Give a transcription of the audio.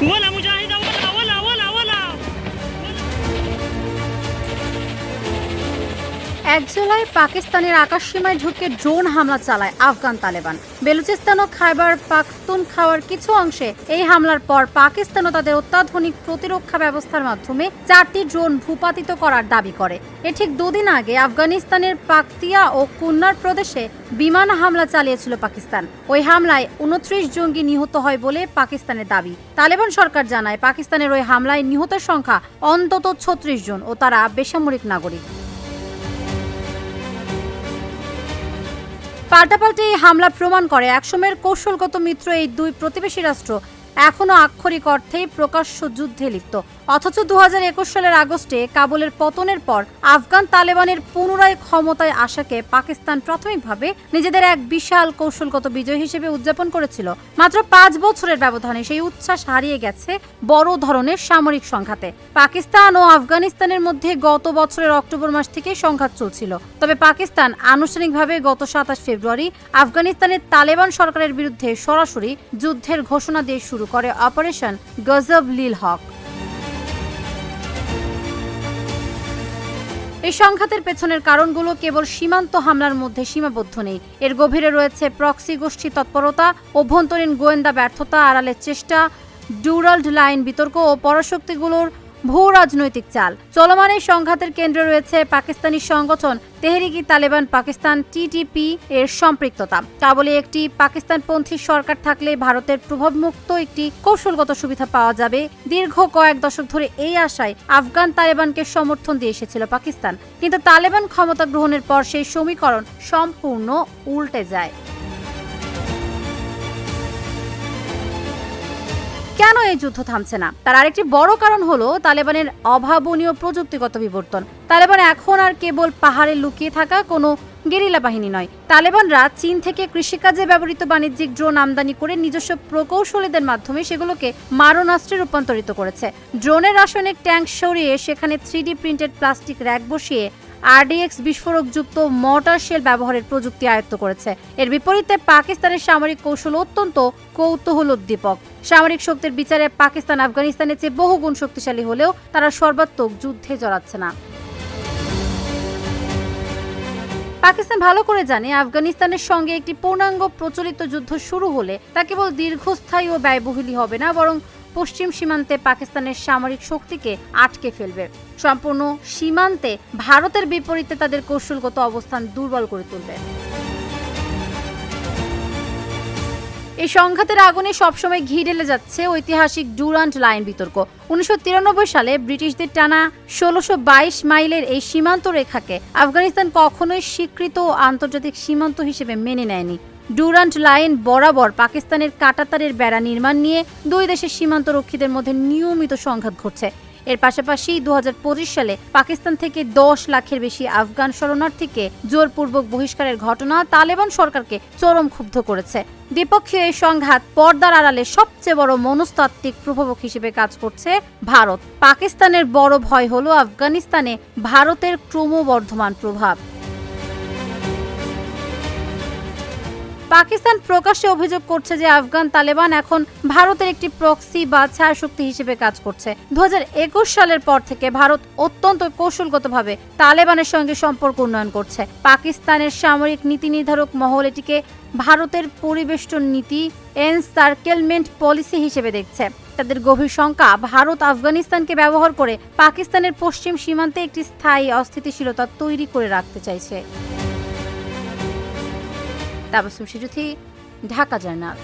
ولا مجاهدة ولا 1 জুলাই পাকিস্তানের আকাশসীমায় ঢুকে ড্রোন হামলা চালায় আফগান তালেবান। বেলুচিস্তান ও খাইবার পাখতুনখাওয়ার কিছু অংশে এই হামলার পর পাকিস্তানও তাদের অত্যাধুনিক প্রতিরক্ষা ব্যবস্থার মাধ্যমে 4টি ড্রোন ভূপাতিত করার দাবি করে। এর ঠিক 2 দিন আগে আফগানিস্তানের পাকতিয়া ও কুন্নার প্রদেশে বিমান হামলা চালিয়েছিল পাকিস্তান। ওই হামলায় 29 জঙ্গি নিহত হয় বলে পাকিস্তানের দাবি। তালেবান সরকার জানায় পাকিস্তানের ওই হামলায় নিহতের সংখ্যা অন্তত 36 জন ও তারা বেসামরিক নাগরিক। পাল্টাপাল্টি এই হামলা প্রমাণ করে একসময়ের কৌশলগত মিত্র এই দুই প্রতিবেশী রাষ্ট্র এখনো আক্ষরিক অর্থেই প্রকাশ্য যুদ্ধে লিপ্ত। অথচ 2021 সালের আগস্টে কাবুলের পতনের পর আফগান তালেবানের পুনরায় ক্ষমতায় আসাকে পাকিস্তান প্রাথমিকভাবে নিজেদের এক বিশাল কৌশলগত বিজয় হিসেবে উদযাপন করেছিল। মাত্র 5 বছরের ব্যবধানে সেই উচ্ছ্বাস হারিয়ে গেছে বড় ধরনের সামরিক সংঘাতে। পাকিস্তান ও আফগানিস্তানের মধ্যে গত বছরের অক্টোবর মাস থেকে সংঘাত চলছিল। তবে পাকিস্তান আনুষ্ঠানিকভাবে গত 27 ফেব্রুয়ারি আফগানিস্তানের তালেবান সরকারের বিরুদ্ধে সরাসরি যুদ্ধের ঘোষণা দিয়ে শুরু করে অপারেশন গজব-লিল-হক। এই সংঘাতের পেছনের কারণগুলো কেবল সীমান্ত হামলার মধ্যে সীমাবদ্ধ নেই। এর গভীরে রয়েছে প্রক্সি গোষ্ঠী তৎপরতা, অভ্যন্তরীণ গোয়েন্দা ব্যর্থতা, আড়ালের চেষ্টা, ডুরাল্ড লাইন বিতর্ক ও পরাশক্তিগুলোর ভূ রাজনৈতিক চাল। চলমান এই সংঘাতের কেন্দ্রে রয়েছে পাকিস্তানি সংগঠন তেহরিক-ই-তালেবান পাকিস্তান (TTP) এর সম্পৃক্ততা। কাবুলে একটি পাকিস্তানপন্থী সরকার থাকলে ভারতের প্রভাবমুক্ত একটি কৌশলগত সুবিধা পাওয়া যাবে। দীর্ঘ কয়েক দশক ধরে এই আশায় আফগান তালেবানকে সমর্থন দিয়ে এসেছিল পাকিস্তান, কিন্তু তালেবান ক্ষমতা গ্রহণের পর সেই সমীকরণ সম্পূর্ণ উল্টে যায়। কেন এই যুদ্ধ থামছে না তার আরেকটি বড় কারণ হলো তালেবানের অভাবনীয় প্রযুক্তিগত বিবর্তন। তালেবান এখন আর কেবল পাহাড়ে লুকিয়ে থাকা কোনো গেরিলা বাহিনী নয়। তালেবানরা চীন থেকে কৃষিকাজে ব্যবহৃত বাণিজ্যিক ড্রোন আমদানি করে নিজস্ব প্রকৌশলীদের মাধ্যমে সেগুলোকে মারণাস্ত্রে রূপান্তরিত করেছে। ড্রোনের রাসায়নিক ট্যাঙ্ক সরিয়ে সেখানে 3D প্রিন্টেড প্লাস্টিক র্যাক বসিয়ে RDX বিস্ফোরকযুক্ত মর্টার শেল ব্যবহারের প্রযুক্তি আয়ত্ত করেছে। এর বিপরীতে পাকিস্তানের সামরিক কৌশল অত্যন্ত কৌতূহলোদ্দীপক। সামরিক শক্তির বিচারে পাকিস্তান আফগানিস্তানের চেয়ে বহুগুণ শক্তিশালী হলেও তারা সর্বাত্মক যুদ্ধে জড়াচ্ছে না। পাকিস্তান ভালো করে জানে আফগানিস্তানের সঙ্গে একটি পূর্ণাঙ্গ প্রচলিত যুদ্ধ শুরু হলে তা কেবল দীর্ঘস্থায়ী ও ব্যয়বহুলই হবে না, বরং পশ্চিম সীমান্তে পাকিস্তানের সামরিক শক্তিকে আটকে ফেলবে। সম্পূর্ণ সীমান্তে ভারতের বিপরীতে তাদের কৌশলগত অবস্থান দুর্বল করে তুলবে। এই সংঘাতের আগুনে সবসময় ঘি ঢেলে যাচ্ছে ঐতিহাসিক ডুরান্ড লাইন বিতর্ক। 1993 সালে ব্রিটিশদের টানা 1622 মাইলের এই সীমান্ত রেখাকে আফগানিস্তান কখনোই স্বীকৃত আন্তর্জাতিক সীমান্ত হিসেবে মেনে নেয়নি। ডুরান্ড লাইন বরাবর পাকিস্তানের কাঁটাতারের বেড়া নির্মাণ নিয়ে দুই দেশের সীমান্ত রক্ষীদের মধ্যে নিয়মিত সংঘাত ঘটছে। এর পাশাপাশি 2025 সালে পাকিস্তান থেকে 10 লাখের বেশি আফগান শরণার্থীকে জোরপূর্বক বহিষ্কারের ঘটনা তালেবান সরকারকে চরম ক্ষুব্ধ করেছে। দ্বিপক্ষীয় এই সংঘাত পর্দার আড়ালে সবচেয়ে বড় মনস্তাত্ত্বিক প্রভাবক হিসেবে কাজ করছে ভারত। পাকিস্তানের বড় ভয় হলো আফগানিস্তানে ভারতের ক্রমবর্ধমান প্রভাব। পাকিস্তান প্রকাশ্যে অভিযোগ করছে যে আফগান তালেবান এখন ভারতের একটি প্রক্সি বা ছায়াশক্তি হিসেবে কাজ করছে। 2021 সালের পর থেকে ভারত অত্যন্ত কৌশলগতভাবে তালেবানের সঙ্গে সম্পর্ক উন্নয়ন করছে। পাকিস্তানের সামরিক নীতি নির্ধারক মহল এটিকে ভারতের পরিবেষ্টন নীতি এনসার্কেলমেন্ট পলিসি হিসেবে দেখছে। তাদের গভীর শঙ্কা ভারত আফগানিস্তানকে ব্যবহার করে পাকিস্তানের পশ্চিম সীমান্তে একটি স্থায়ী অস্থিতিশীলতা তৈরি করে রাখতে চাইছে। তাবাসসুম সিজুথি, ঢাকা জার্নাল।